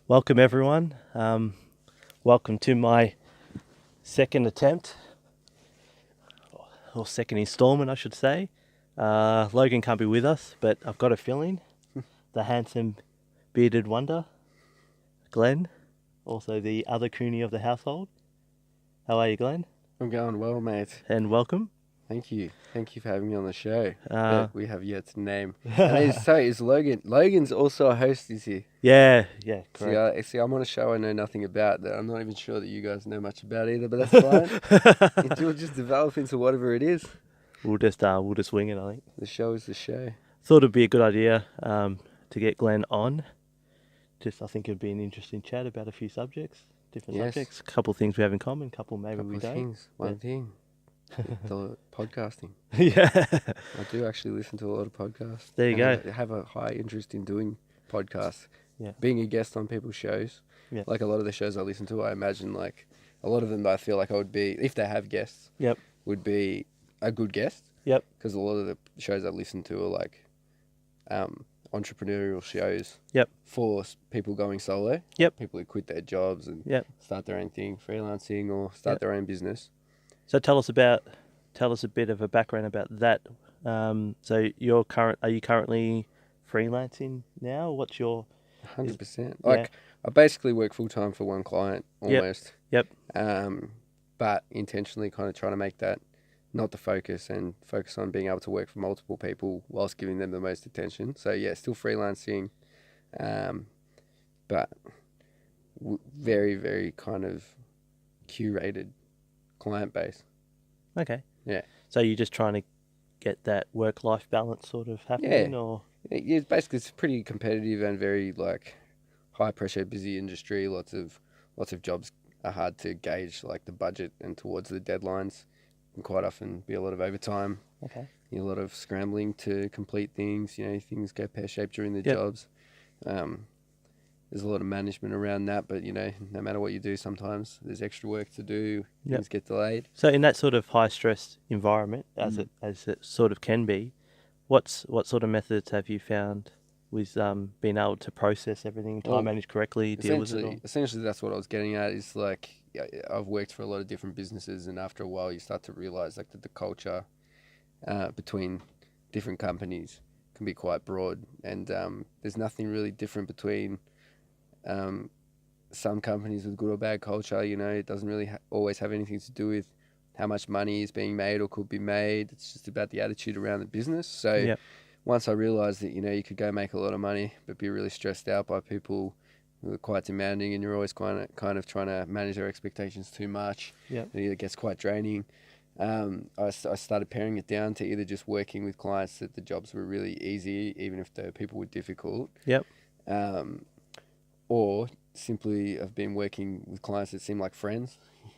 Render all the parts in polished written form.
Welcome everyone. Welcome to my second attempt, or second installment I should say. Logan can't be with us, but I've got a feeling. The handsome bearded wonder, Glenn, also the other Cooney of the household. How are you, Glenn? I'm going well, mate. And welcome. Thank you. Thank you for having me on the show. Uh, That we have yet to name. And is Logan. Logan's also a host, is he? yeah, correct. See, I'm on a show I know nothing about that I'm not even sure that you guys know much about either, but that's fine. It'll just develop into whatever it is. We'll just wing it, I think. The show is the show. Thought it'd be a good idea to get Glenn on. I think it'd be an interesting chat about a few subjects, different Yes. subjects, a couple of things we have in common, a couple maybe Couple we of don't. things. One thing. The podcasting. Yeah. I do actually listen to a lot of podcasts. There you and go. I have a high interest in doing podcasts. Yeah. Being a guest on people's shows. Yeah. Like a lot of the shows I listen to, I imagine like a lot of them I feel like I would be, if they have guests, Yep. would be a good guest. Yep. Because a lot of the shows I listen to are like entrepreneurial shows. Yep. For people going solo. Yep. People who quit their jobs and Yep. start their own thing, freelancing or start Yep. their own business. So tell us a bit of a background about that. So are you currently freelancing now? What's your 100%. Yeah. Like I basically work full time for one client almost. Yep. But intentionally kind of trying to make that not the focus and focus on being able to work for multiple people whilst giving them the most attention. So yeah, still freelancing, but very, very kind of curated client base. Okay. Yeah. So you're just trying to get that work-life balance sort of happening, or Yeah, basically it's pretty competitive and very like high pressure, busy industry. Lots of jobs are hard to gauge like the budget and towards the deadlines. And quite often be a lot of overtime. okay. A lot of scrambling to complete things. Things go pear-shaped during the Yep. jobs. There's a lot of management around that, but no matter what you do, sometimes there's extra work to do. Yep. Things get delayed. So in that sort of high-stress environment, as it sort of can be, what sort of methods have you found with being able to process everything, time manage correctly, deal with it all? Essentially, that's what I was getting at. Is like I've worked for a lot of different businesses, and after a while, you start to realize like that the culture between different companies can be quite broad, and there's nothing really different between some companies with good or bad culture. It doesn't really always have anything to do with how much money is being made or could be made. It's just about the attitude around the business. So Yep. once I realized that you could go make a lot of money but be really stressed out by people who are quite demanding, and you're always kind of trying to manage their expectations too much. Yep. It gets quite draining. I started paring it down to either just working with clients that the jobs were really easy, even if the people were difficult. Yep. Or simply I've been working with clients that seem like friends.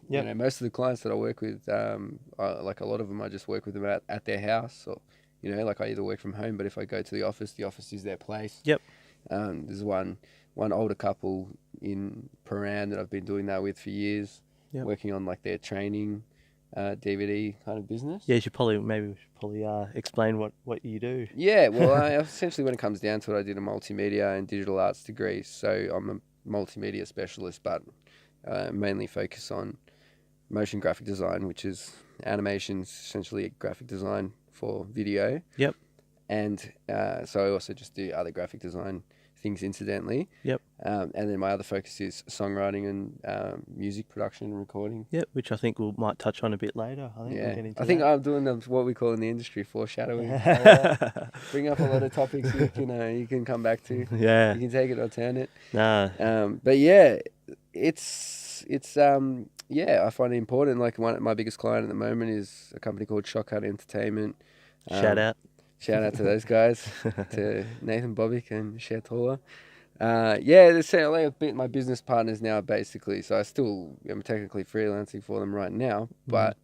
Yep. Most of the clients that I work with, like a lot of them, I just work with them at their house, or like I either work from home, but if I go to the office is their place. Yep. There's one older couple in Paran that I've been doing that with for years. Yep. Working on like their training DVD kind of business. Yeah, we should probably explain what you do. Yeah, well, essentially when it comes down to it, I did a multimedia and digital arts degree, so I'm a multimedia specialist, but mainly focus on motion graphic design, which is animations, essentially graphic design for video. Yep. And so I also just do other graphic design things incidentally. Yep. And then my other focus is songwriting and music production and recording. Yep, which I think we might touch on a bit later. I think we'll get into I think that. I'm doing what we call in the industry foreshadowing. Bring up a lot of topics you can come back to. Yeah. You can take it or turn it. Nah. But yeah, it's I find it important. Like my biggest client at the moment is a company called Shotcut Entertainment. Shout out. Shout out to those guys, to Nathan Bobick and Shetula. They're like my business partners now, basically. So I still am technically freelancing for them right now, but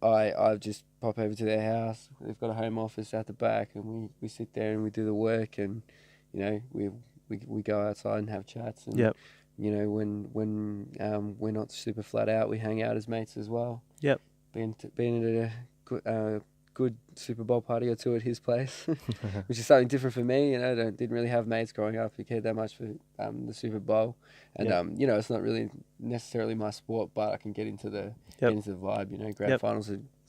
I just pop over to their house. They've got a home office out the back, and we sit there and we do the work, and we go outside and have chats, and Yep. when we're not super flat out, we hang out as mates as well. Yep. Being at a good Super Bowl party or two at his place, which is something different for me. You know, didn't really have mates growing up who cared that much for the Super Bowl, and Yep. you know, it's not really necessarily my sport, but I can get into the vibe. You know, Yep.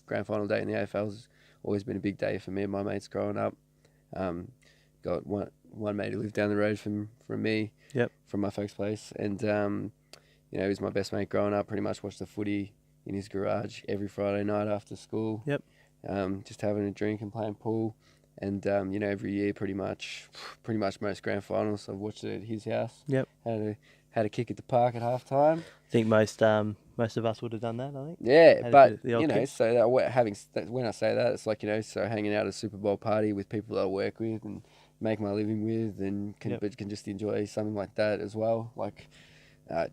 grand final day in the AFL has always been a big day for me and my mates growing up. Got one mate who lived down the road from me, Yep. from my folks' place, and you know, he was my best mate growing up. Pretty much watched the footy in his garage every Friday night after school. Yep. Just having a drink and playing pool, and you know, every year pretty much most grand finals I've watched it at his house. Yep. Had a kick at the park at halftime. I think most of us would have done that. I think. Yeah, Had but the old you know, kick. so when I say that, it's like, you know, so hanging out at a Super Bowl party with people that I work with and make my living with, and but can just enjoy something like that as well. Like,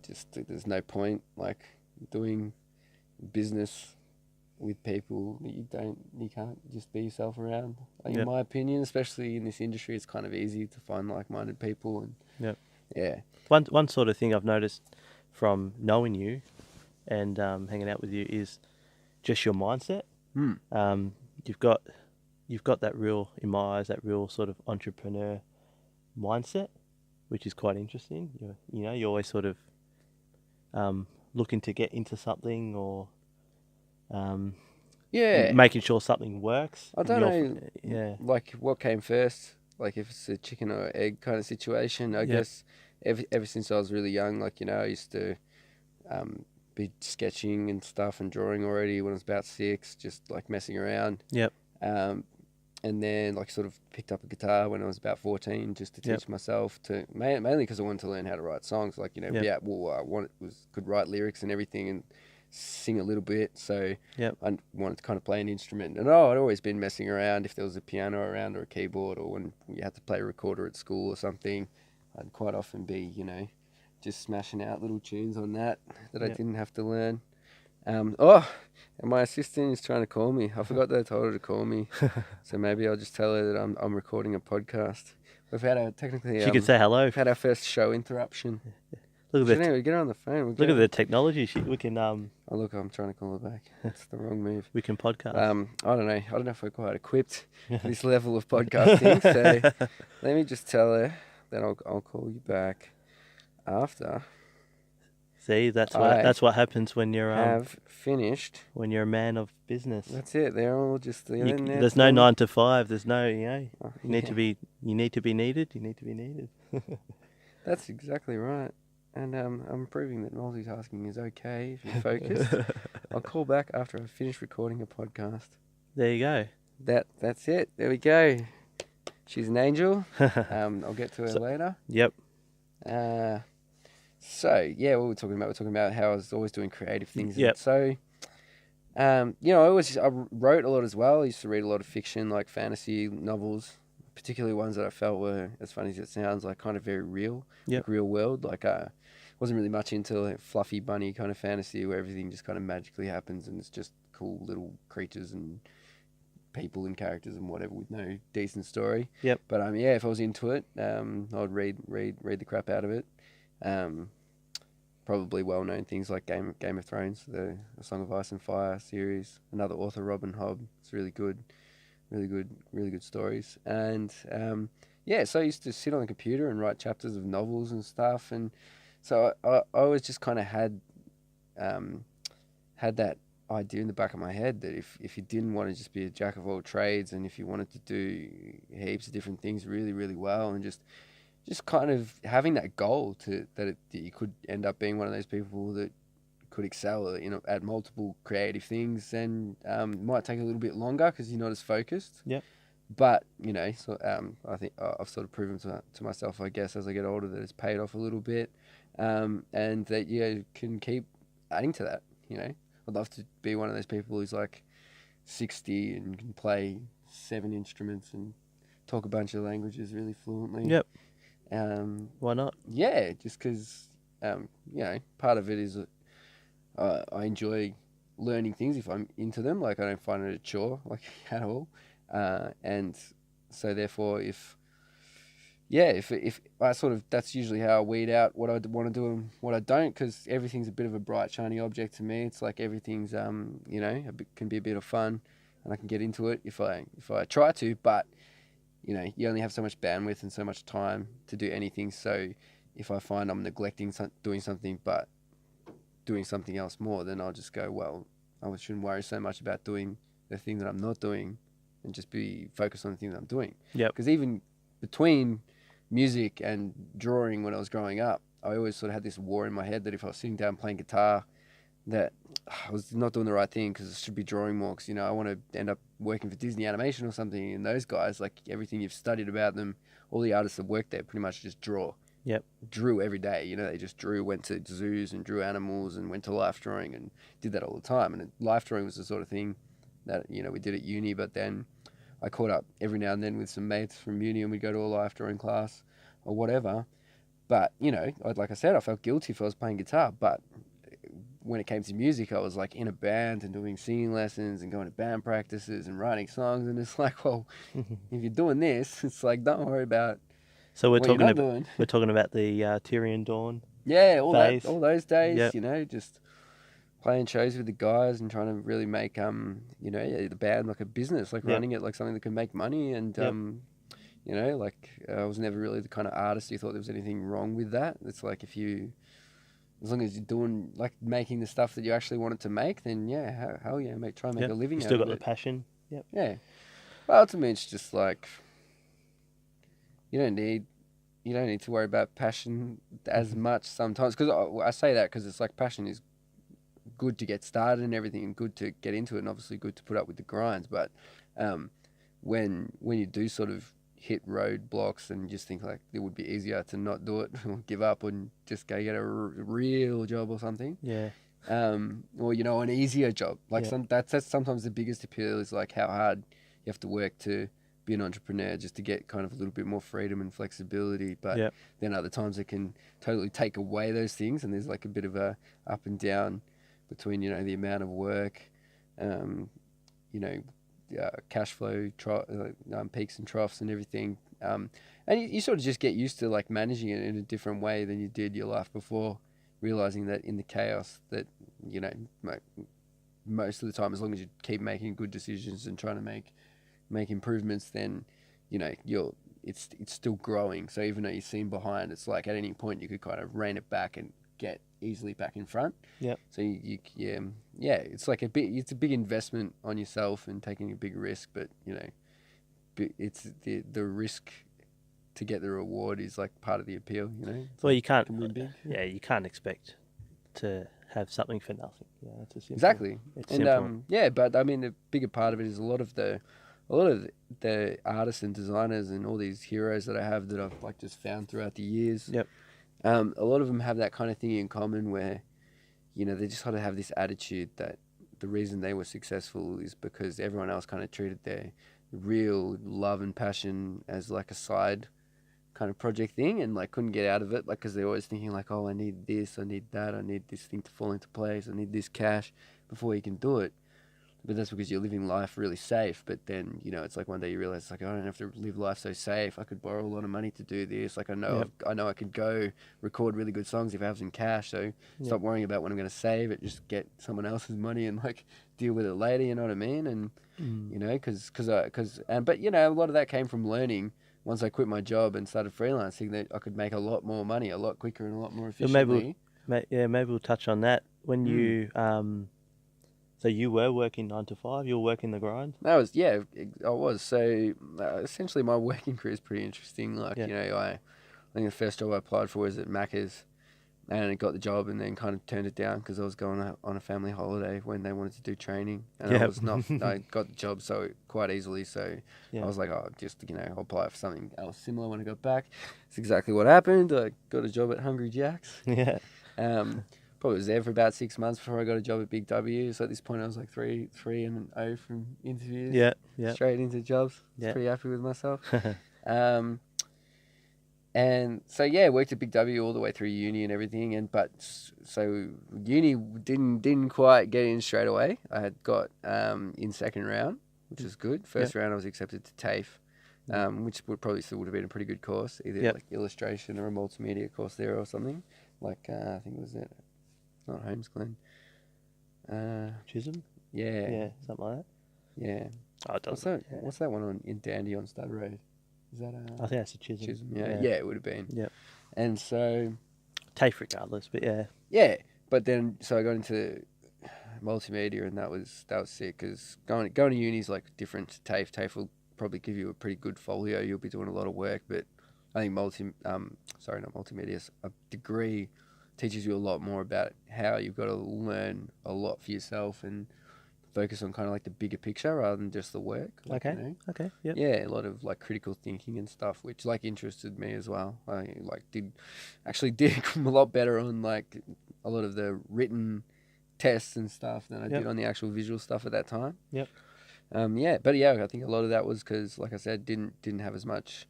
just there's no point like doing business with people that you can't just be yourself around. Like, in my opinion, especially in this industry, it's kind of easy to find like-minded people, and yeah. One sort of thing I've noticed from knowing you and hanging out with you is just your mindset. You've got that real, in my eyes, that real sort of entrepreneur mindset, which is quite interesting. You're always sort of looking to get into something, or making sure something works. I don't know, like what came first, like if it's a chicken or egg kind of situation. I guess ever since I was really young, like, you know, I used to be sketching and stuff and drawing already when I was about 6, just like messing around. Yep. And then like sort of picked up a guitar when I was about 14, just to teach myself to, mainly because I wanted to learn how to write songs. Like, you know, could write lyrics and everything and sing a little bit. So I wanted to kind of play an instrument. And I'd always been messing around if there was a piano around or a keyboard, or when you had to play a recorder at school or something, I'd quite often be, you know, just smashing out little tunes on that I didn't have to learn. And my assistant is trying to call me. I forgot that I told her to call me. So maybe I'll just tell her that I'm recording a podcast. We've had She could say hello. We've had our first show interruption. Look at Get her on the phone. Look at the technology. We can Oh look, I'm trying to call her back. That's the wrong move. We can podcast. I don't know if we're quite equipped for this level of podcasting. So let me just tell her that I'll call you back after. See, that's what happens when you're have finished. When you're a man of business. That's it. They're all just there's no 9 to 5. There's no, you need to be needed. You need to be needed. That's exactly right. And I'm proving that multitasking is okay if you're focused. I'll call back after I've finished recording a podcast. There you go. That's it. There we go. She's an angel. I'll get to her later. Yep. So yeah, what we're talking about? We're talking about how I was always doing creative things. Yep. So, you know, I wrote a lot as well. I used to read a lot of fiction, like fantasy novels, particularly ones that I felt were, as funny as it sounds, like kind of very real, like real world. Like wasn't really much into like fluffy bunny kind of fantasy where everything just kind of magically happens and it's just cool little creatures and people and characters and whatever with no decent story. Yep. But if I was into it, I would read the crap out of it. Probably well-known things like Game of Thrones, the Song of Ice and Fire series. Another author, Robin Hobb. It's really good stories. And so I used to sit on the computer and write chapters of novels and stuff. And so I always just kind of had that idea in the back of my head that if you didn't want to just be a jack of all trades, and if you wanted to do heaps of different things really, really well, and just kind of having that goal that you could end up being one of those people that could excel, you know, at multiple creative things, and it might take a little bit longer because you're not as focused. Yeah. But you know, so I think I've sort of proven to myself, I guess, as I get older, that it's paid off a little bit, and that you can keep adding to that. You know, I'd love to be one of those people who's like 60 and can play 7 instruments and talk a bunch of languages really fluently. Yep. Why not? Yeah, just because, you know, part of it is I enjoy learning things if I'm into them. Like, I don't find it a chore, like, at all. And so therefore, if I sort of, that's usually how I weed out what I want to do and what I don't, because everything's a bit of a bright, shiny object to me. It's like everything's, you know, can be a bit of fun. and I can get into it if I try to. But you know, you only have so much bandwidth and so much time to do anything. So if I find I'm neglecting doing something, but doing something else more, then I'll just go, well, I shouldn't worry so much about doing the thing that I'm not doing, and just be focused on the thing that I'm doing. Yep. Because even between music and drawing when I was growing up, I always sort of had this war in my head that if I was sitting down playing guitar, that I was not doing the right thing because I should be drawing more. Because, you know, I want to end up working for Disney Animation or something. And those guys, like everything you've studied about them, all the artists that work there pretty much just draw. Yep. Drew every day. You know, they just drew, went to zoos and drew animals and went to life drawing and did that all the time. And life drawing was the sort of thing that, you know, we did at uni. But then I caught up every now and then with some mates from uni and we'd go to a life drawing class or whatever. But, you know, like I said, I felt guilty if I was playing guitar. But when it came to music, I was like in a band and doing singing lessons and going to band practices and writing songs. And it's like, well, if you're doing this, it's like, don't worry about So we're what you're talking not about doing. we're talking about the Tyrion Dawn. Yeah, phase. all those days, Yep. you know, just playing shows with the guys and trying to really make you know, the band like a business, like Yep. running it like something that could make money. And Yep. you know, like I was never really the kind of artist who thought there was anything wrong with that. It's like as long as you're doing like making the stuff that you actually wanted to make, then yeah, hell yeah, try and make Yep. a living You out still of got it. the passion. Yep. Yeah. Well, to me, it's just like you don't need to worry about passion as much sometimes. Because I say that because it's like passion is good to get started and everything, and good to get into it, and obviously good to put up with the grinds. But when you do sort of hit roadblocks and just think like it would be easier to not do it or give up and just go get a real job or something. Yeah. Or you know, an easier job. Like Yeah. that's sometimes the biggest appeal is like how hard you have to work to be an entrepreneur just to get kind of a little bit more freedom and flexibility. But Yep. then other times it can totally take away those things, and there's like a bit of a up and down between, you know, the amount of work, you know, cash flow, peaks and troughs and everything. And you sort of just get used to like managing it in a different way than you did your life before, realizing that in the chaos that, you know, most of the time, as long as you keep making good decisions and trying to make improvements, then, you know, it's still growing. So even though you seem behind, it's like at any point you could kind of rein it back and get easily back in front. Yep. So it's like it's a big investment on yourself and taking a big risk, but you know, it's the risk to get the reward is like part of the appeal, you know. Well, you can't. Can win big. Yeah, you can't expect to have something for nothing. Yeah, it's a simple. Exactly. It's And simple. yeah, but I mean the bigger part of it is a lot of the artists and designers and all these heroes that I have that I've like just found throughout the years. Yep. A lot of them have that kind of thing in common where, you know, they just sort of have this attitude that the reason they were successful is because everyone else kind of treated their real love and passion as like a side kind of project thing and like couldn't get out of it, like because they're always thinking like, oh, I need this, I need that, I need this thing to fall into place, I need this cash before you can do it. But that's because you're living life really safe. But then, you know, it's like one day you realize it's like, I don't have to live life so safe. I could borrow a lot of money to do this. Like I know I could go record really good songs if I have some cash. So stop worrying about when I'm going to save it. Just get someone else's money and like deal with it later. You know what I mean? And you know, but you know, a lot of that came from learning. Once I quit my job and started freelancing, that I could make a lot more money, a lot quicker and a lot more efficiently. Maybe we'll touch on that when you So you were working 9 to 5. You were working the grind. I was. So essentially, my working career is pretty interesting. Like you know, I think the first job I applied for was at Macca's, and I got the job, and then kind of turned it down because I was going on a family holiday when they wanted to do training, and I was not. I got the job so quite easily, so I was like, oh, just I'll apply for something else similar when I got back. It's exactly what happened. I got a job at Hungry Jack's. Yeah. Probably was there for about 6 months before I got a job at Big W. So at this point, I was like 3 and an O from interviews. Yeah. Straight into jobs. Yeah. Pretty happy with myself. And so worked at Big W all the way through uni and everything. So uni didn't quite get in straight away. I had got in second round, which was good. First round, I was accepted to TAFE, which would have been a pretty good course, either like illustration or a multimedia course there or something. Like I think it was it. Not Holmes Glen. Chisholm? Yeah. Yeah, something like that. Yeah. Oh, it What's doesn't. that? Yeah. What's that one in Dandy on Stud Road? Is that I think that's a Chisholm. Chisholm? Yeah, it would have been. Yep. And so TAFE regardless, but yeah. yeah, but then so I got into multimedia, and that was sick because going to uni is like different to TAFE. TAFE will probably give you a pretty good folio. You'll be doing a lot of work, but I think not multimedia, a degree teaches you a lot more about how you've got to learn a lot for yourself and focus on kind of like the bigger picture rather than just the work. Like, Okay. you know? Okay. Yep. Yeah, a lot of like critical thinking and stuff, which like interested me as well. I did a lot better on like a lot of the written tests and stuff than I did on the actual visual stuff at that time. Yep. But yeah, I think a lot of that was because, like I said, didn't have as much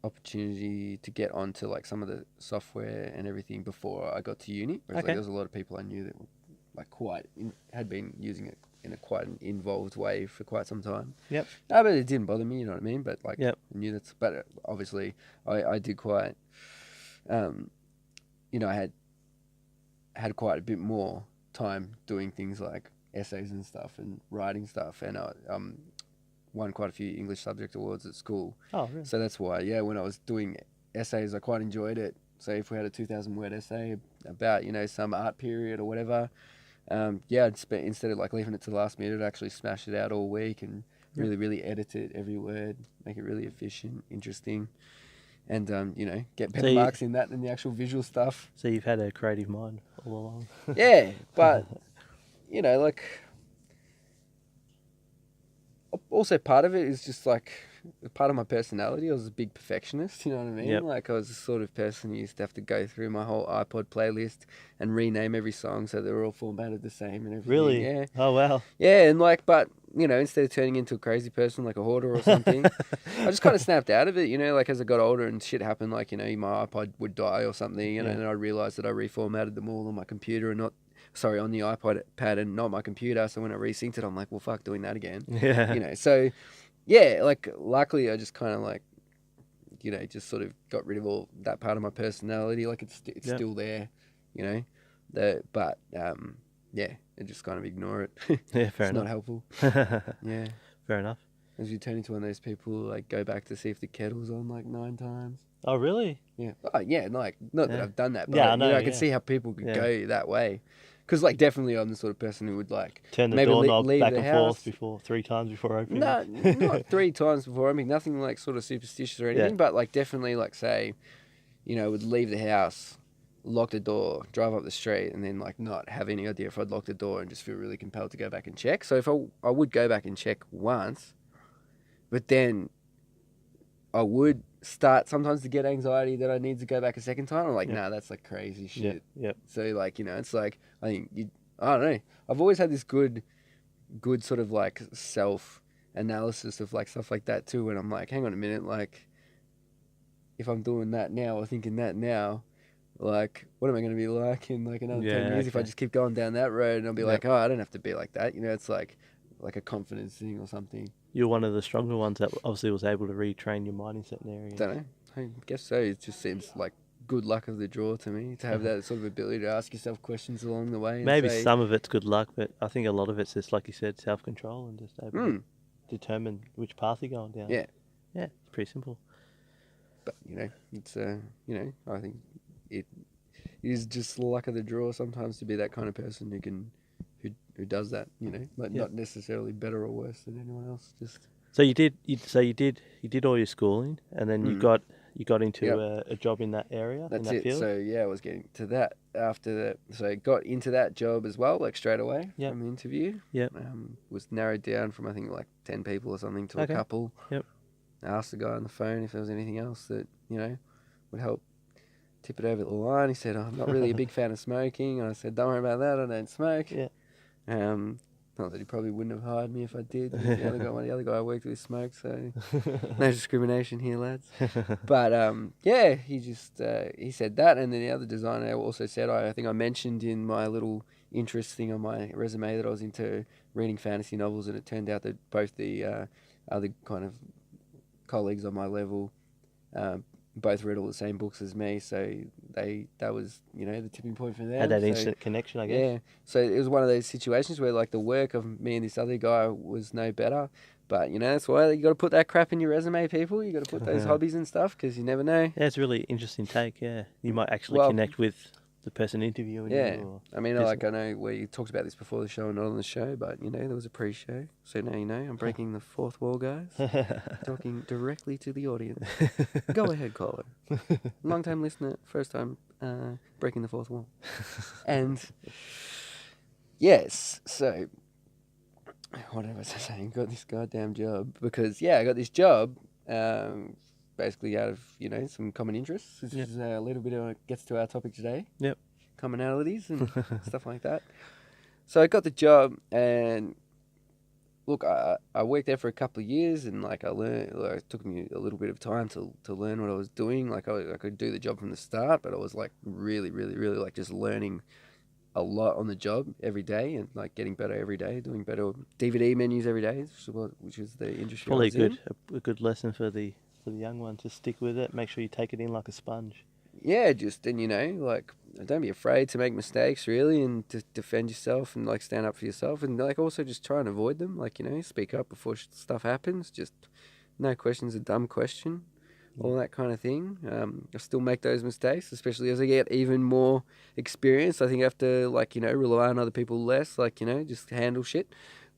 opportunity to get onto like some of the software and everything before I got to uni. Whereas like, there was a lot of people I knew that were like had been using it in a quite an involved way for quite some time. Yep. No, but it didn't bother me, you know what I mean? But like, Yep. I knew that's. But obviously, I did quite. I had quite a bit more time doing things like essays and stuff and writing stuff, and I won quite a few English subject awards at school. Oh, really? So that's why, when I was doing essays, I quite enjoyed it. So if we had a 2,000 word essay about, some art period or whatever, I'd instead of like leaving it to the last minute, I'd actually smash it out all week and really, really edit it, every word, make it really efficient, interesting, and, get better marks in that than the actual visual stuff. So you've had a creative mind all along. Yeah, but, like, also part of it is just like part of my personality. I was a big perfectionist, you know what I mean? Yep. Like I was the sort of person who used to have to go through my whole iPod playlist and rename every song so they were all formatted the same and everything. Really? Yeah. Oh, wow. Yeah, and like, but, instead of turning into a crazy person like a hoarder or something, I just kind of snapped out of it, like as I got older and shit happened, like, my iPod would die or something, and I realized that I reformatted them all on my computer and on the iPod pad and not my computer. So when I resynced it, I'm like, well, fuck, doing that again. Yeah. So yeah, like luckily I just kind of like, just sort of got rid of all that part of my personality. Like it's still there, but I just kind of ignore it. Yeah, fair it's enough. not helpful. Yeah. Fair enough. As you turn into one of those people who like go back to see if the kettle's on like 9 times. Oh, really? Yeah. Oh, yeah, like not that I've done that, but I know, I can see how people could go that way. Because, like, definitely I'm the sort of person who would, like... Turn the doorknob back and forth 3 times before opening. No, not 3 times before opening. Nothing, like, sort of superstitious or anything. But, like, definitely, like, say, would leave the house, lock the door, drive up the street, and then, like, not have any idea if I'd lock the door and just feel really compelled to go back and check. So if I would go back and check once, but then I would start sometimes to get anxiety that I need to go back a second time. I'm like, nah, that's like crazy shit. Yep. So like, it's like, I think I don't know. I've always had this good sort of like self analysis of like stuff like that too. And I'm like, hang on a minute, like if I'm doing that now or thinking that now, like what am I going to be like in like another 10 years if I just keep going down that road? And I'll be like, oh, I don't have to be like that. It's like a confidence thing or something. You're one of the stronger ones that obviously was able to retrain your mind in certain areas. Don't know. I guess so. It just seems like good luck of the draw to me to have that sort of ability to ask yourself questions along the way. And maybe some of it's good luck, but I think a lot of it's just, like you said, self-control and just able to determine which path you're going down. Yeah. Yeah, it's pretty simple. But, it's, I think it is just luck of the draw sometimes to be that kind of person who does that, not necessarily better or worse than anyone else. Just so you did all your schooling, and then you got into a job in that area. That's in that field? So I was getting to that after that. So I got into that job as well, like straight away from the interview. Yep. Was narrowed down from I think like 10 people or something to a couple. Yep. I asked the guy on the phone if there was anything else that would help tip it over the line. He said, I'm not really a big fan of smoking. And I said, don't worry about that. I don't smoke. Yeah. Not that he probably wouldn't have hired me if I did. The other guy I worked with smoked, so no discrimination here, lads. But he just he said that, and then the other designer also said, I think I mentioned in my little interest thing on my resume that I was into reading fantasy novels, and it turned out that both the other kind of colleagues on my level both read all the same books as me, so that was, you know, the tipping point for them. Had that So, instant connection, I guess. yeah. So it was one of those situations where like the work of me and this other guy was no better. But, you know, that's why you got to put that crap in your resume, people. You got to put those hobbies and stuff, because you never know. Yeah, it's a really interesting take. Yeah, you might actually Well, connect with the person interviewing yeah. you. Or I mean, just- like, I know where you talked about this before the show and not on the show, but, you know, there was a pre-show. So now you know, I'm breaking the fourth wall, guys. Talking directly to the audience. Go ahead, caller. Long-time listener, first time breaking the fourth wall. And, yes, so, what was I saying? Got this goddamn job. Because, yeah, I got this job, basically out of, you know, some common interests. This is a little bit of gets to our topic today. Yep. Commonalities and stuff like that. So I got the job, and look, I worked there for a couple of years, and like I learned, like, it took me a little bit of time to learn what I was doing. Like I could do the job from the start, but I was like really like just learning a lot on the job every day, and like getting better every day, doing better DVD menus every day, which is the industry. Probably I was in. a good lesson for the young one to stick with it. Make sure you take it in like a sponge. Yeah, just, and you know, like, don't be afraid to make mistakes, really, and to defend yourself and like stand up for yourself, and like also just try and avoid them. Like, you know, speak up before stuff happens. Just no question's a dumb question, all that kind of thing. I still make those mistakes, especially as I get even more experience. I think I have to, like, you know, rely on other people less, like, you know, just handle shit.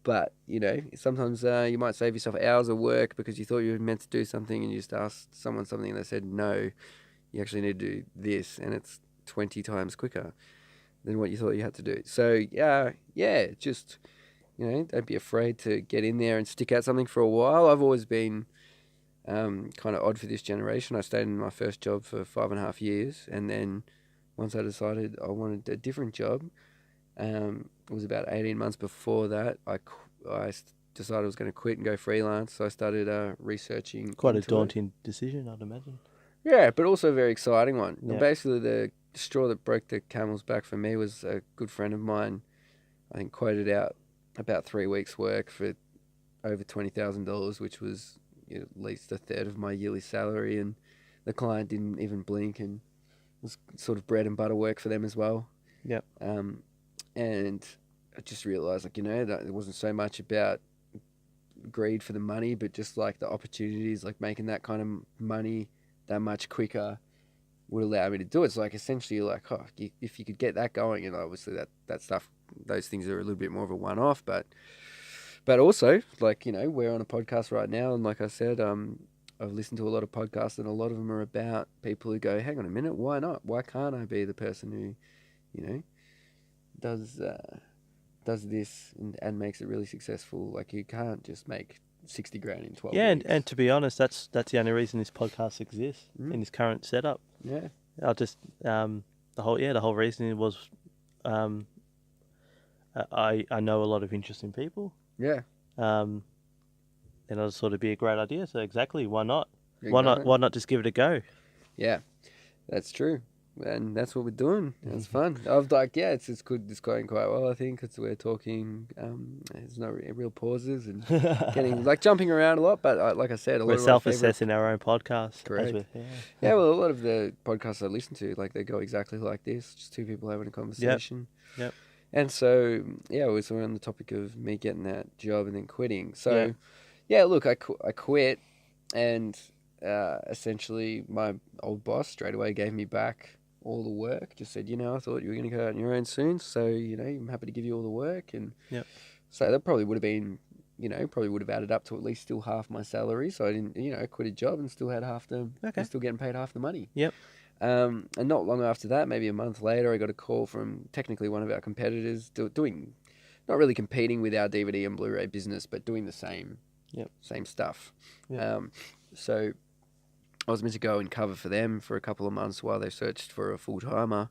But, you know, sometimes you might save yourself hours of work because you thought you were meant to do something and you just asked someone something and they said no. You actually need to do this, and it's 20 times quicker than what you thought you had to do. So, yeah, just, you know, don't be afraid to get in there and stick out something for a while. I've always been kind of odd for this generation. I stayed in my first job for 5.5 years, and then once I decided I wanted a different job, it was about 18 months before that, I decided I was going to quit and go freelance, so I started researching. Quite a daunting decision, I'd imagine. Yeah, but also a very exciting one. Yeah. Basically, the straw that broke the camel's back for me was a good friend of mine, I think, quoted out about 3 weeks' work for over $20,000, which was, you know, at least a third of my yearly salary, and the client didn't even blink, and it was sort of bread and butter work for them as well. Yep. And I just realised, like, you know, that it wasn't so much about greed for the money, but just like the opportunities, like making that kind of money that much quicker would allow me to do it. So like essentially, like, oh, if you could get that going, and obviously that stuff, those things are a little bit more of a one-off, but also, like, you know, we're on a podcast right now, and like I said, I've listened to a lot of podcasts, and a lot of them are about people who go, hang on a minute, why not? Why can't I be the person who, you know, does this and makes it really successful? Like, you can't just make 60 grand in 12 Yeah, weeks. and to be honest, that's the only reason this podcast exists in this current setup. Yeah. I'll just the whole reason was I know a lot of interesting people. Yeah. And it'll sort of be a great idea. So exactly, why not? Exactly. Why not just give it a go? Yeah, that's true. And that's what we're doing. It's fun. I've like, yeah, it's good. It's going quite well. I think we're talking. There's no real pauses and getting like jumping around a lot. But like I said, We're self-assessing our own podcast. Correct. Yeah. Yeah, well, a lot of the podcasts I listen to, like, they go exactly like this, just two people having a conversation. Yep. And so, yeah, we're on the topic of me getting that job and then quitting. So, yeah, look, I quit, and essentially my old boss straight away gave me back all the work. Just said, you know, I thought you were going to go out on your own soon, so, you know, I'm happy to give you all the work. And so that probably would have been, you know, probably would have added up to at least still half my salary. So I didn't, you know, I quit a job and still had half the, still getting paid half the money. Yep. And not long after that, maybe a month later, I got a call from technically one of our competitors doing, not really competing with our DVD and Blu-ray business, but doing the same stuff. Yep. So I was meant to go and cover for them for a couple of months while they searched for a full-timer.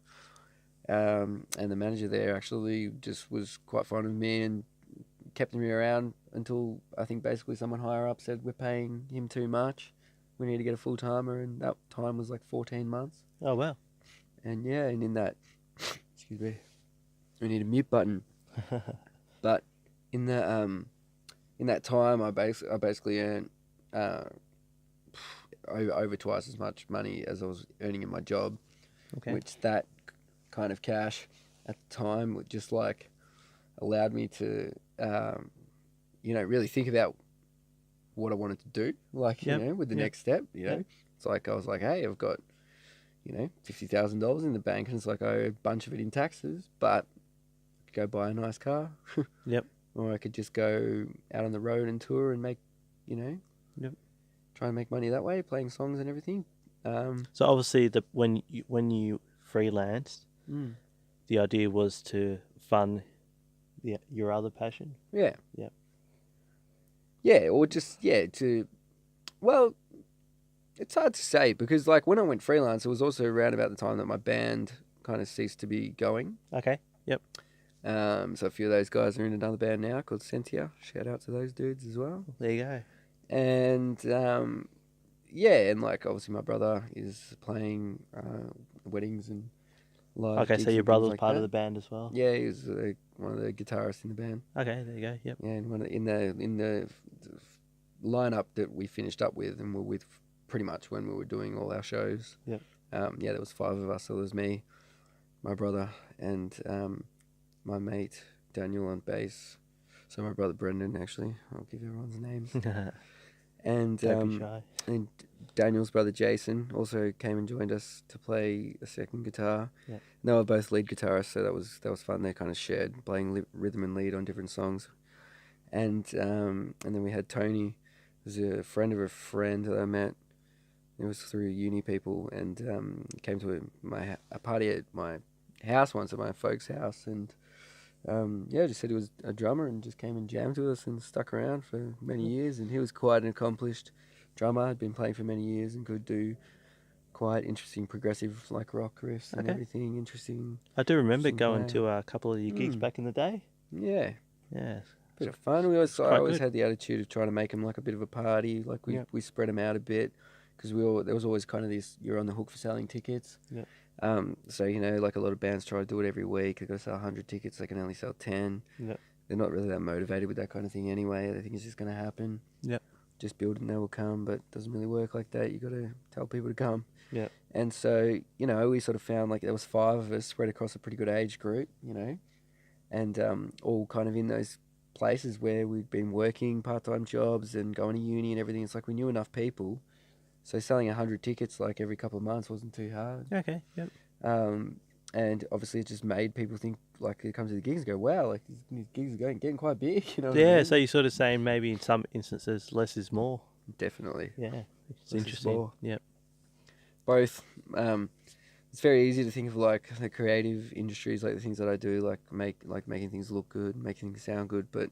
And the manager there actually just was quite fond of me and kept me around until I think basically someone higher up said, we're paying him too much. We need to get a full-timer, and that time was like 14 months. Oh, wow. And yeah, and in that, excuse me, we need a mute button. But in that time, I basically earned over twice as much money as I was earning in my job, Okay. which that kind of cash at the time would just like allowed me to, really think about what I wanted to do, like, Yep. with the Yep. next step, Yep. It's like, I was like, hey, I've got, $50,000 in the bank, and it's like I owe a bunch of it in taxes, but I could go buy a nice car. Yep. Or I could just go out on the road and tour and make, Yep. try and make money that way, playing songs and everything. So obviously, when you freelanced, Mm. the idea was to fund your other passion. Yeah. Yep. Yeah, or just, well, it's hard to say because, like, when I went freelance, it was also around about the time that my band kind of ceased to be going. Okay. Yep. So a few of those guys are in another band now called Sentia. Shout out to those dudes as well. There you go. And, and, like, obviously my brother is playing weddings and live Okay, gigs so your and things brother was like part that. of the band as well. Yeah, he was one of the guitarists in the band. Okay, there you go. Yep. Yeah, and in the lineup that we finished up with, and were with pretty much when we were doing all our shows. Yep. There was 5 of us. So there was me, my brother, and my mate Daniel on bass. So my brother Brendan, actually, I'll give everyone's names. And Don't be shy. and Daniel's brother Jason also came and joined us to play a second guitar. Yeah. And they were both lead guitarists, so that was fun. They kind of shared playing rhythm and lead on different songs. And then we had Tony, who's a friend of a friend that I met. It was through uni people, and he came to a party at my house once, at my folks' house, and just said he was a drummer and just came and jammed with us and stuck around for many years. And he was quite an accomplished drummer, had been playing for many years and could do quite interesting progressive like rock riffs and everything interesting. I do remember Interesting going player. to a couple of your gigs back in the day. Yeah. Yeah. Bit of fun. I always good. had the attitude of trying to make them like a bit of a party. Like we spread them out a bit because there was always kind of this, you're on the hook for selling tickets. Yeah. So, like a lot of bands try to do it every week. They've got to sell 100 tickets. They can only sell 10. Yeah. They're not really that motivated with that kind of thing anyway. They think it's just going to happen. Yeah. Just build it and they will come, but it doesn't really work like that. You got to tell people to come. Yeah. And so, we sort of found like there was 5 of us spread across a pretty good age group, and all kind of in those places where we'd been working part-time jobs and going to uni and everything. It's like we knew enough people. So selling 100 tickets like every couple of months wasn't too hard. Okay. Yep. And obviously it just made people think, like, they come to the gigs and go, wow, like these gigs are getting quite big, Yeah, what I mean? so you're sort of saying maybe in some instances less is more. Definitely. Yeah, it's Less is interesting. more. Yep. Both. It's very easy to think of like the creative industries, like the things that I do, like making things look good, making things sound good, but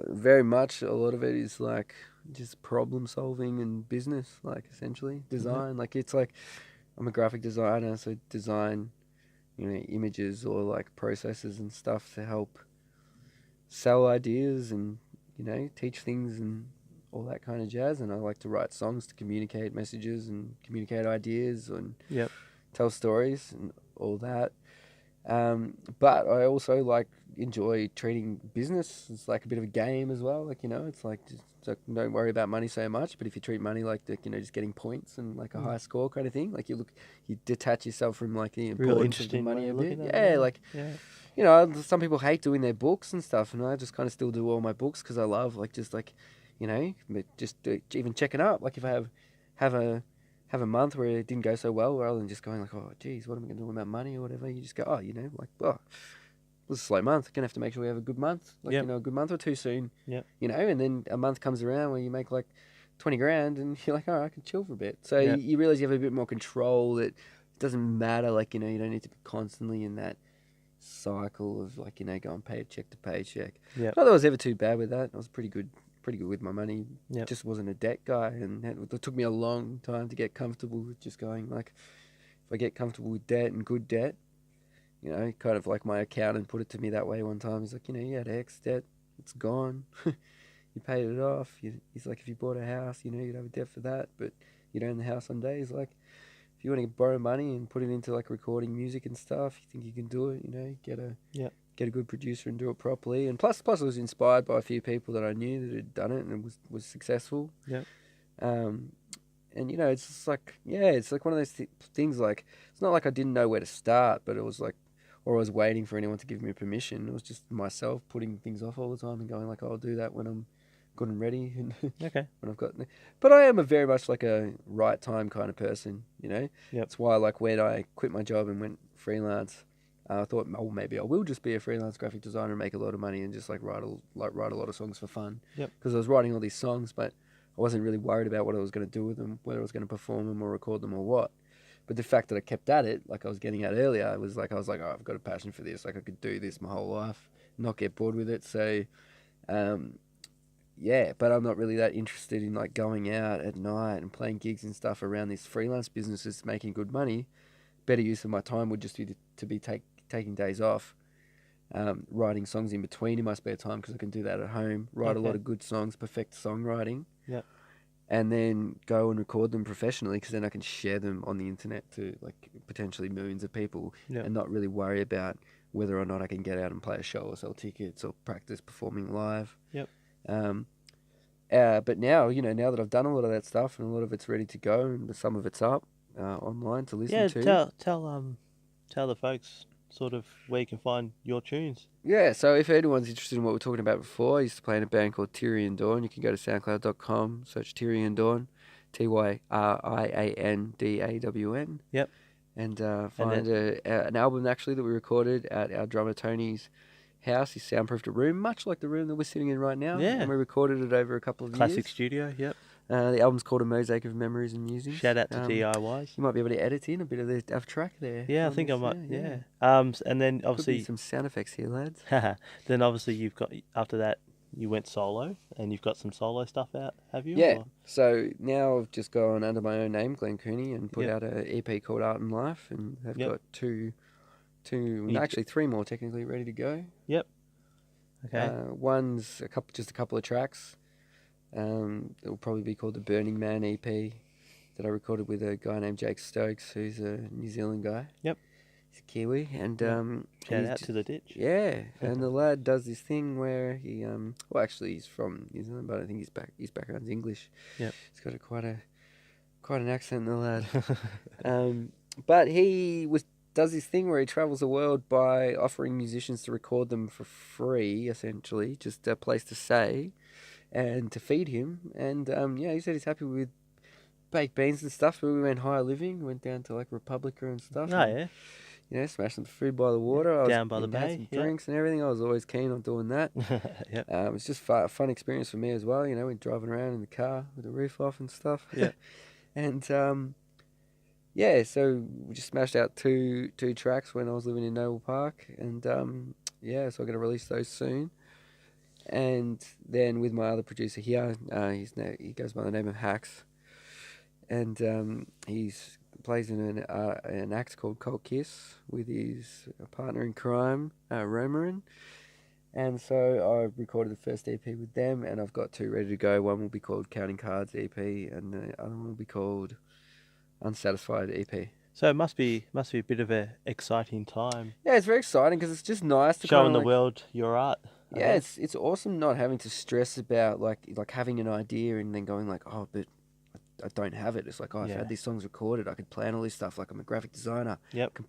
very much a lot of it is like just problem solving and business, like essentially design. Like it's like I'm a graphic designer, so design, images or like processes and stuff to help sell ideas and teach things and all that kind of jazz. And I like to write songs to communicate messages and communicate ideas and Yep. tell stories and all that. But I also enjoy treating business as like a bit of a game as well. Like, it's like, don't worry about money so much, but if you treat money like just getting points and like a high score kind of thing, like you detach yourself from like the Real importance of the interesting money way a of bit. looking at it. Yeah, some people hate doing their books and stuff, and I just kind of still do all my books because I love even checking up. Like if I have a month where it didn't go so well, rather than just going like, oh, geez, what am I going to do about money or whatever? You just go, oh, it was a slow month. Gonna have to make sure we have a good month, a good month or two soon. Yeah. And then a month comes around where you make like 20 grand, and you're like, oh, I can chill for a bit. So Yeah. you realize you have a bit more control. That it doesn't matter. Like you don't need to be constantly in that cycle of like going paycheck to paycheck. Yeah. Not that I was ever too bad with that. I was pretty good with my money. Yep. Just wasn't a debt guy, and it took me a long time to get comfortable with just going like, if I get comfortable with debt and good debt, kind of like my accountant put it to me that way one time. He's like, you had X debt, it's gone. You paid it off. He's like, if you bought a house, you'd have a debt for that, but you'd own the house one day. He's like, if you want to borrow money and put it into like recording music and stuff, you think you can do it, get a good producer and do it properly. And plus I was inspired by a few people that I knew that had done it and was successful. Yeah. And it's just like, it's like one of those things. Like, it's not like I didn't know where to start, but it was like, or I was waiting for anyone to give me permission. It was just myself putting things off all the time and going like, I'll do that when I'm good and ready, and Okay. when I've got. But I am a very much like a right time kind of person. Yep. That's why, like, when I quit my job and went freelance, I thought, oh, maybe I will just be a freelance graphic designer and make a lot of money and just like write a lot of songs for fun. Yep. Because I was writing all these songs, but I wasn't really worried about what I was going to do with them, whether I was going to perform them or record them or what. But the fact that I kept at it, like I was getting at earlier, I was like, oh, I've got a passion for this. Like, I could do this my whole life, not get bored with it. So, but I'm not really that interested in like going out at night and playing gigs and stuff around this freelance business that's making good money. Better use of my time would just be to be taking days off, writing songs in between in my spare time, because I can do that at home, write a lot of good songs, perfect songwriting. Yep. And then go and record them professionally, because then I can share them on the internet to like potentially millions of people, and not really worry about whether or not I can get out and play a show or sell tickets or practice performing live. Yep. But now, now that I've done a lot of that stuff and a lot of it's ready to go and some of it's up online to listen to. Yeah, tell the folks sort of where you can find your tunes. Yeah, so if anyone's interested in what we were talking about before, I used to play in a band called Tyrian Dawn. You can go to soundcloud.com, search Tyrian Dawn, Tyriandawn. Yep. And find an album actually that we recorded at our drummer Tony's house. He soundproofed a room, much like the room that we're sitting in right now. Yeah. And we recorded it over a couple of Classic years. studio, yep. The album's called A Mosaic of Memories and Musings. Shout out to DIYs. You might be able to edit in a bit of the track there. Yeah, I think I might. Yeah. And then obviously some sound effects here, lads. Then obviously you've got, after that you went solo, and you've got some solo stuff out, have you? Yeah. Or? So now I've just gone under my own name, Glenn Cooney, and put out an EP called Art and Life, and have got actually three more technically ready to go. Yep. Okay. One's just a couple of tracks. It'll probably be called the Burning Man EP that I recorded with a guy named Jake Stokes, who's a New Zealand guy. Yep. He's a Kiwi, and shout out to the ditch. Yeah, and the lad does this thing where he actually he's from New Zealand, but I think his background's English. Yep. He's got quite an accent, the lad. But he does this thing where he travels the world by offering musicians to record them for free, essentially, just a place to stay and to feed him. And he said he's happy with baked beans and stuff. But we went higher living, went down to like Republica and stuff. Oh, yeah. Smashed some food by the water. Down by the bay. Had some drinks and everything. I was always keen on doing that. Yep. It was just a fun experience for me as well. We're driving around in the car with the roof off and stuff. Yeah. And so we just smashed out two tracks when I was living in Noble Park, and so I'm going to release those soon. And then with my other producer here, he goes by the name of Hax, and he's plays in an act called Cold Kiss with his partner in crime, Romarin. And so I recorded the first EP with them, and I've got two ready to go. One will be called Counting Cards EP, and the other one will be called Unsatisfied EP. So it must be a bit of an exciting time. Yeah, it's very exciting because it's just nice to showing the world your art. Yeah, it's awesome not having to stress about like having an idea and then going like, oh, but I don't have it. It's like, I've had these songs recorded. I could plan all this stuff. Like, I'm a graphic designer. Yep.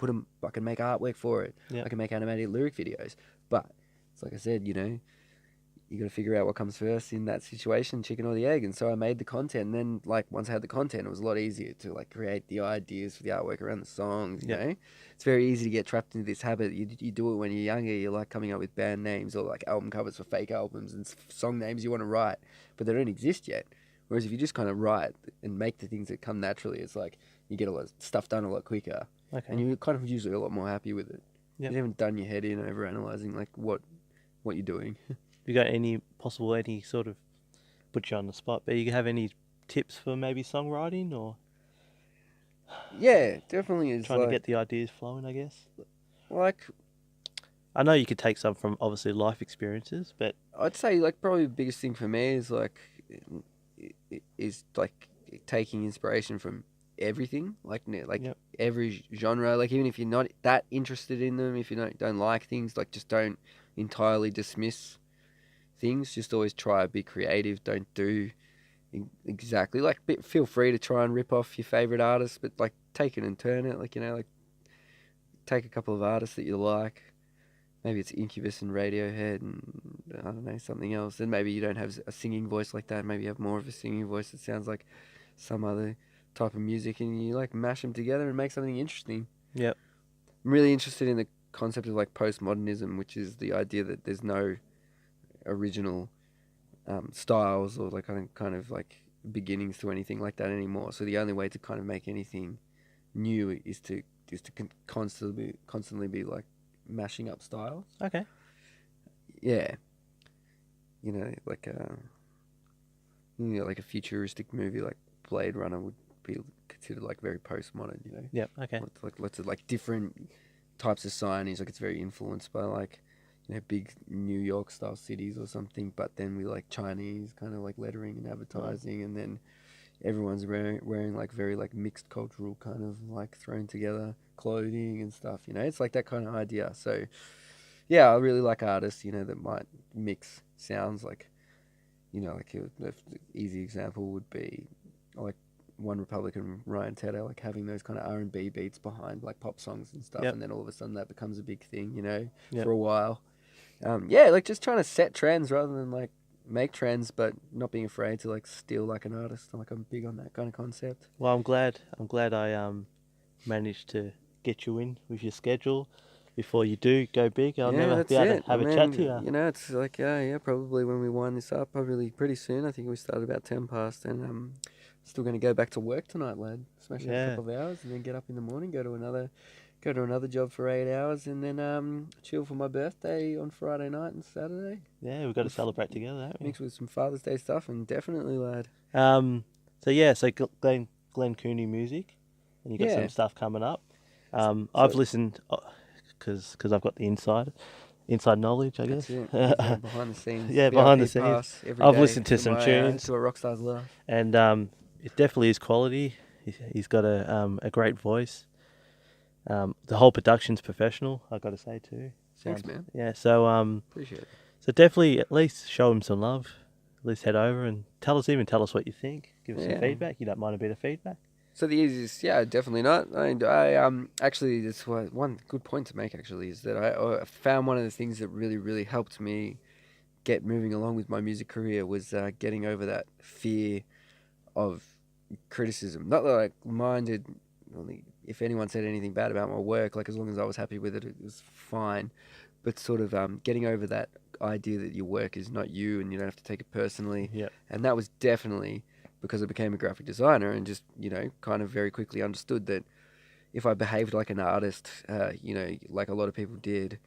I can make artwork for it. Yep. I can make animated lyric videos. But it's like I said, you got to figure out what comes first in that situation, chicken or the egg. And so I made the content. And then, like, once I had the content, it was a lot easier to like create the ideas for the artwork around the songs. You know, it's very easy to get trapped into this habit. You do it when you're younger. You like coming up with band names or like album covers for fake albums and song names you want to write, but they don't exist yet. Whereas if you just kind of write and make the things that come naturally, it's like you get a lot of stuff done a lot quicker. Okay. And you're kind of usually a lot more happy with it. Yep. You haven't done your head in over analysing like what you're doing. You got any sort of, put you on the spot, but you have any tips for maybe songwriting or? Yeah, definitely is. Trying to get the ideas flowing, I guess. Like, I know you could take some from obviously life experiences, but I'd say like probably the biggest thing for me is like taking inspiration from everything, like every genre. Like even if you're not that interested in them, if you don't like things, like just don't entirely dismiss things. Just always try to be creative. Don't do exactly. Like, feel free to try and rip off your favorite artists, but like take it and turn it. Like, like take a couple of artists that you like. Maybe it's Incubus and Radiohead and I don't know, something else. Then maybe you don't have a singing voice like that. Maybe you have more of a singing voice that sounds like some other type of music, and you like mash them together and make something interesting. Yep. I'm really interested in the concept of like postmodernism, which is the idea that there's no original styles or like kind of like beginnings to anything like that anymore. So the only way to kind of make anything new is to constantly be like mashing up styles. Okay. Yeah. Like like a futuristic movie like Blade Runner would be considered like very postmodern. Yep. Okay. Like lots of like different types of signage. Like it's very influenced by like big New York style cities or something. But then we like Chinese kind of like lettering and advertising, and then everyone's wearing like very like mixed cultural kind of like thrown together clothing and stuff. It's like that kind of idea. So yeah, I really like artists that might mix sounds. Like like the easy example would be like One Republican, Ryan Tedder, like having those kind of R&B beats behind like pop songs and stuff. Yep. And then all of a sudden that becomes a big thing Yep. for a while. Yeah, like just trying to set trends rather than like make trends, but not being afraid to like steal like an artist. I'm big on that kind of concept. Well, I'm glad I managed to get you in with your schedule before you do go big. I'll never be able to have a chat to you. It's like probably when we wind this up, probably pretty soon. I think we started about 10 past, and still going to go back to work tonight, lad. Smash out a couple of hours, and then get up in the morning, go to another job for 8 hours, and then chill for my birthday on Friday night and Saturday. Yeah, we've got to celebrate together, haven't we? Mix with some Father's Day stuff, and definitely, lad. So Glenn Cooney music, and you got some stuff coming up. I've listened because I've got the inside knowledge, I guess. Behind the scenes. Yeah, behind the scenes. I've listened to some tunes. To a rockstar's life. And it definitely is quality. He's got a great voice. The whole production's professional, I've got to say too. Thanks, man. Yeah, so appreciate it. So definitely at least show him some love. At least head over and tell us what you think. Give us some feedback. You don't mind a bit of feedback? So the easiest, definitely not. I actually, that's one good point to make actually, is that I found one of the things that really, really helped me get moving along with my music career was getting over that fear of criticism. Not that I minded if anyone said anything bad about my work, like as long as I was happy with it, it was fine. But sort of getting over that idea that your work is not you and you don't have to take it personally. Yep. And that was definitely because I became a graphic designer and just, kind of very quickly understood that if I behaved like an artist, like a lot of people did,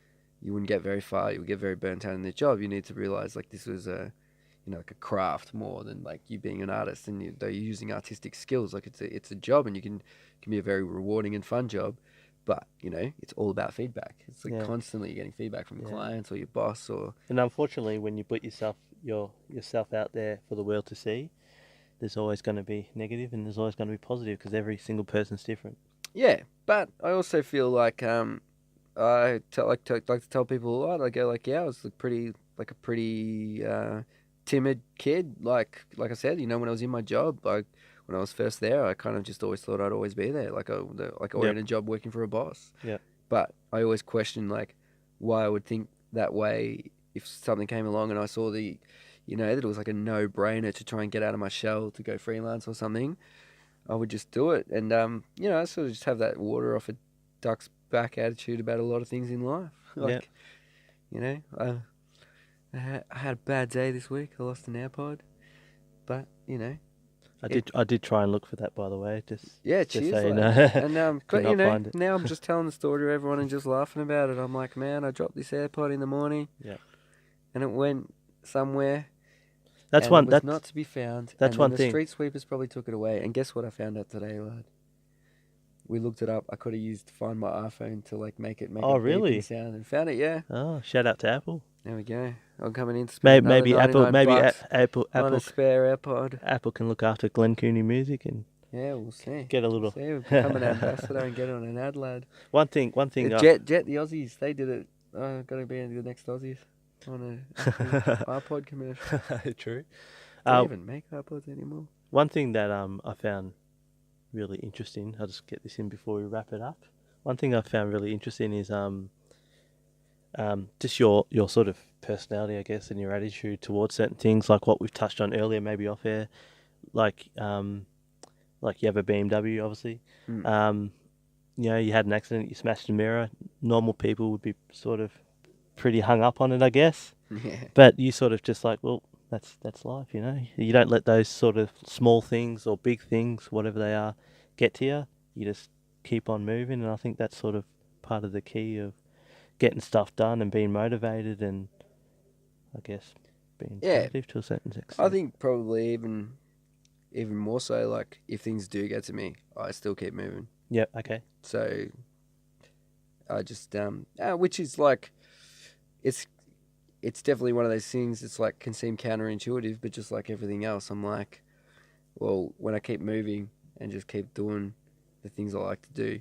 you wouldn't get very far. You would get very burnt out in the job. You need to realize like this was like a craft more than like you being an artist, and though you're using artistic skills, like it's a job, and it can be a very rewarding and fun job, but it's all about feedback. It's like constantly getting feedback from clients or your boss and unfortunately when you put yourself out there for the world to see, there's always going to be negative and there's always going to be positive because every single person's different. Yeah, but I also feel like I like to tell people a lot. I go like, I was a pretty timid kid. Like I said, when I was in my job, when I was first there, I kind of just always thought I'd always be there, like or in a job working for a boss. Yeah. But I always questioned like why I would think that way if something came along and I saw that it was like a no-brainer to try and get out of my shell to go freelance or something. I would just do it, and I sort of just have that water off a duck's back attitude about a lot of things in life. Like, I had a bad day this week. I lost an AirPod, but I did try and look for that, by the way. Just cheers. So and but find it. Now I'm just telling the story to everyone and just laughing about it. I'm like, man, I dropped this AirPod in the morning. Yeah. And it went somewhere. That's not to be found. That's and one the thing. Street sweepers probably took it away. And guess what I found out today, lad? We looked it up. I could have used Find My iPhone to like make it really? beeping sound and found it. Yeah. Oh, shout out to Apple. There we go. I'm coming in. To maybe Apple on a spare AirPod. Apple can look after Glenn Cooney music and we'll see. Get a little. We'll become an ambassador and get on an ad, lad. One thing. Jet the Aussies. They did it. Got to be the next Aussies on a iPod commercial. True. they even make iPods anymore? One thing that I found really interesting. I'll just get this in before we wrap it up. One thing I found really interesting is just your sort of personality, I guess, and your attitude towards certain things, like what we've touched on earlier, maybe off air, like you have a BMW, obviously. You know, you had an accident, you smashed a mirror. Normal people would be sort of pretty hung up on it, I guess. Yeah. But you sort of just like, well, that's life, you know. You don't let those sort of small things or big things, whatever they are, get to you. You just keep on moving, and I think that's sort of part of the key of getting stuff done and being motivated, and I guess being positive to a certain extent. I think probably even more so, like, if things do get to me, I still keep moving. Yeah. Okay. So I just which is like, it's definitely one of those things. It's like can seem counterintuitive, but just like everything else, I'm like, well, when I keep moving and just keep doing the things I like to do,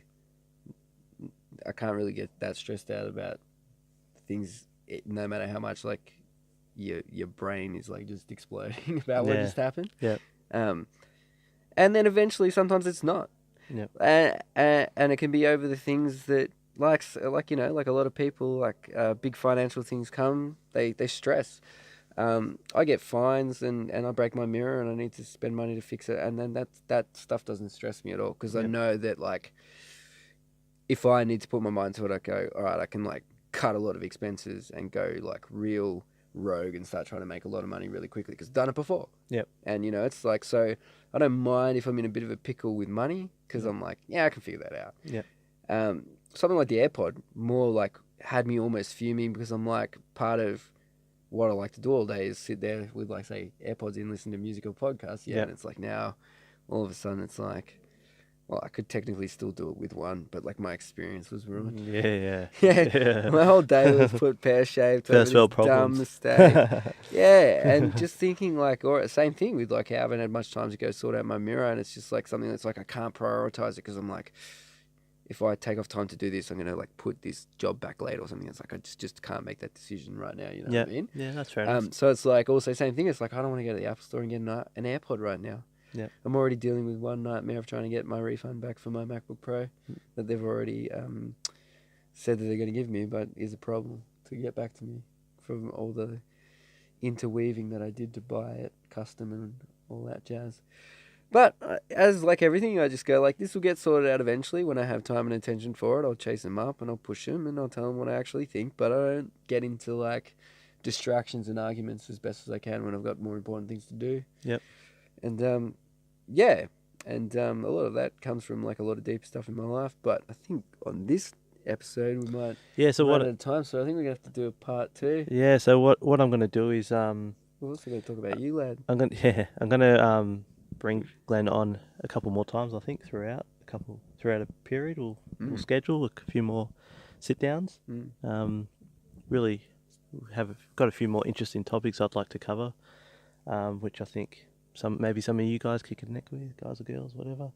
I can't really get that stressed out about things. No matter how much like your brain is like just exploding about what just happened. Yeah. And then eventually, sometimes it's not. Yeah. And it can be over the things that, like you know, like a lot of people, like big financial things come, they stress. I get fines and I break my mirror and I need to spend money to fix it, and then that stuff doesn't stress me at all, because I know that, like, if I need to put my mind to it, I go, all right, I can like cut a lot of expenses and go like real rogue and start trying to make a lot of money really quickly, because I've done it before. Yep. And you know, it's like, so I don't mind if I'm in a bit of a pickle with money, because I'm like, yeah, I can figure that out. Yeah. Something like the AirPod more like had me almost fuming, because I'm like, part of what I like to do all day is sit there with, like, say, AirPods in, listen to music or podcasts. Yeah. And it's like, now all of a sudden it's like, well, I could technically still do it with one, but like my experience was ruined. Yeah. My whole day was put pear-shaped. First world dumb problems. mistake. And just thinking like, or same thing with like, I haven't had much time to go sort out my mirror, and it's just like something that's like I can't prioritize it, because I'm like, if I take off time to do this, I'm gonna like put this job back later or something. It's like I just can't make that decision right now. You know what I mean? Yeah, that's fair enough. So it's like also same thing. It's like, I don't want to go to the Apple Store and get an AirPod right now. Yeah. I'm already dealing with one nightmare of trying to get my refund back for my MacBook Pro that they've already said that they're going to give me, but is a problem to get back to me from all the interweaving that I did to buy it custom and all that jazz. But as like everything, I just go like, this will get sorted out eventually. When I have time and attention for it, I'll chase them up and I'll push them and I'll tell them what I actually think. But I don't get into like distractions and arguments as best as I can when I've got more important things to do. Yep. And a lot of that comes from like a lot of deep stuff in my life. But I think on this episode we might run out of time, so I think we're gonna have to do a part 2. Yeah. So what I'm gonna do is we're also gonna talk about you, lad. I'm gonna bring Glenn on a couple more times. I think throughout a period, we'll schedule a few more sit downs. Really have got a few more interesting topics I'd like to cover, which I think maybe some of you guys could connect with, guys or girls, whatever.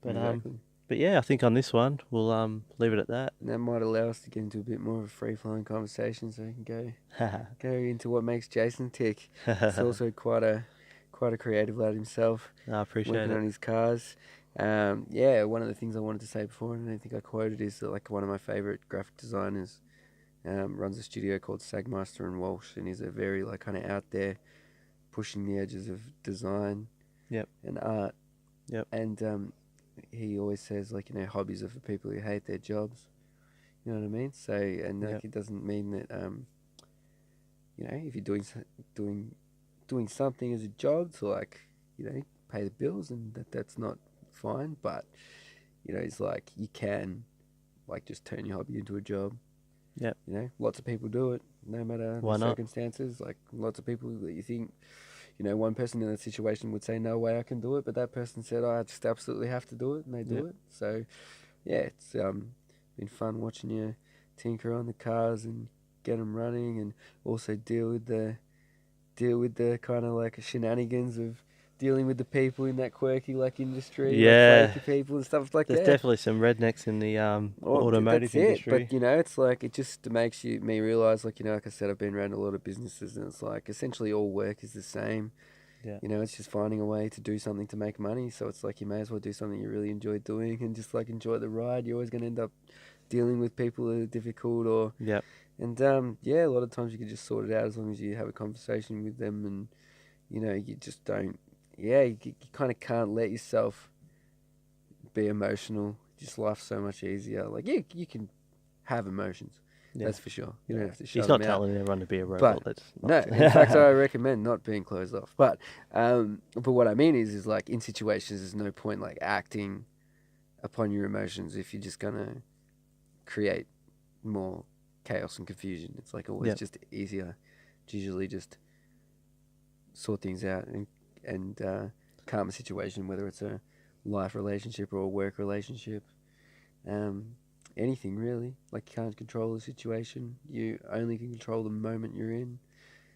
But Exactly. But yeah, I think on this one we'll leave it at that. And that might allow us to get into a bit more of a free-flowing conversation, so we can go into what makes Jason tick. It's also quite a creative lad himself. I appreciate working it. on his cars. One of the things I wanted to say before, and I don't think I quoted, is that like one of my favourite graphic designers runs a studio called Sagmeister and Walsh, and he's a very like kind of out there, pushing the edges of design and art. And he always says, like, you know, hobbies are for people who hate their jobs. You know what I mean? So, and like, it doesn't mean that, you know, if you're doing something as a job to, like, you know, pay the bills, and that's not fine. But, you know, it's like, you can, like, just turn your hobby into a job. Yeah. You know, lots of people do it, no matter the circumstances. Like, lots of people that you think, you know, one person in that situation would say, no way I can do it. But that person said, I just absolutely have to do it. And they do it. So, yeah, it's been fun watching you tinker on the cars and get them running, and also deal with the kind of like shenanigans of dealing with the people in that quirky like industry, like flaky people and stuff like that. There's definitely some rednecks in the automotive industry. But you know, it's like, it just makes me realize, like, you know, like I said, I've been around a lot of businesses, and it's like essentially all work is the same. Yeah. You know, it's just finding a way to do something to make money. So it's like you may as well do something you really enjoy doing and just like enjoy the ride. You're always going to end up dealing with people that are difficult or Yeah. and yeah, a lot of times you can just sort it out as long as you have a conversation with them and you know, you just don't you kind of can't let yourself be emotional. Just life's so much easier. Like you can have emotions. Yeah. That's for sure. You don't have to shut He's not them out. telling everyone to be a robot. But That's no, not... in fact, I recommend not being closed off. But what I mean is like in situations, there's no point like acting upon your emotions if you're just gonna create more chaos and confusion. It's like always just easier to usually just sort things out and calm a situation, whether it's a life relationship or a work relationship. Anything really. Like you can't control the situation. You only can control the moment you're in.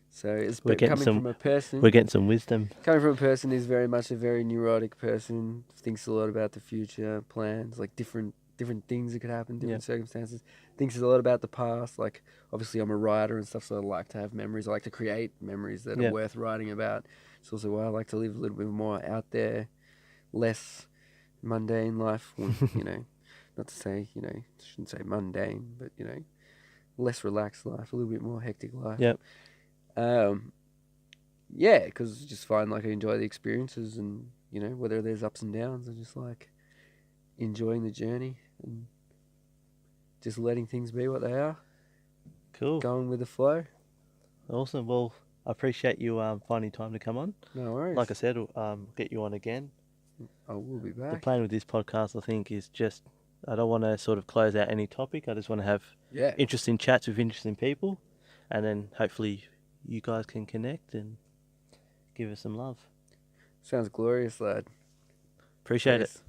So it's coming from a person. We're getting some wisdom. Coming from a person who's very much a very neurotic person, thinks a lot about the future, plans, like different things that could happen, different circumstances. Thinks a lot about the past. Like obviously I'm a writer and stuff, so I like to have memories. I like to create memories that are worth writing about. It's also why I like to live a little bit more out there, less mundane life. You know. Not to say, you know, shouldn't say mundane, but, you know, less relaxed life, a little bit more hectic life. Yep. Yeah, because I just find like I enjoy the experiences and, you know, whether there's ups and downs, I just like enjoying the journey and just letting things be what they are. Cool. Going with the flow. Awesome. Well, I appreciate you finding time to come on. No worries. Like I said, we'll get you on again. I will be back. The plan with this podcast, I think, is just... I don't want to sort of close out any topic. I just want to have interesting chats with interesting people, and then hopefully you guys can connect and give us some love. Sounds glorious, lad. Appreciate it.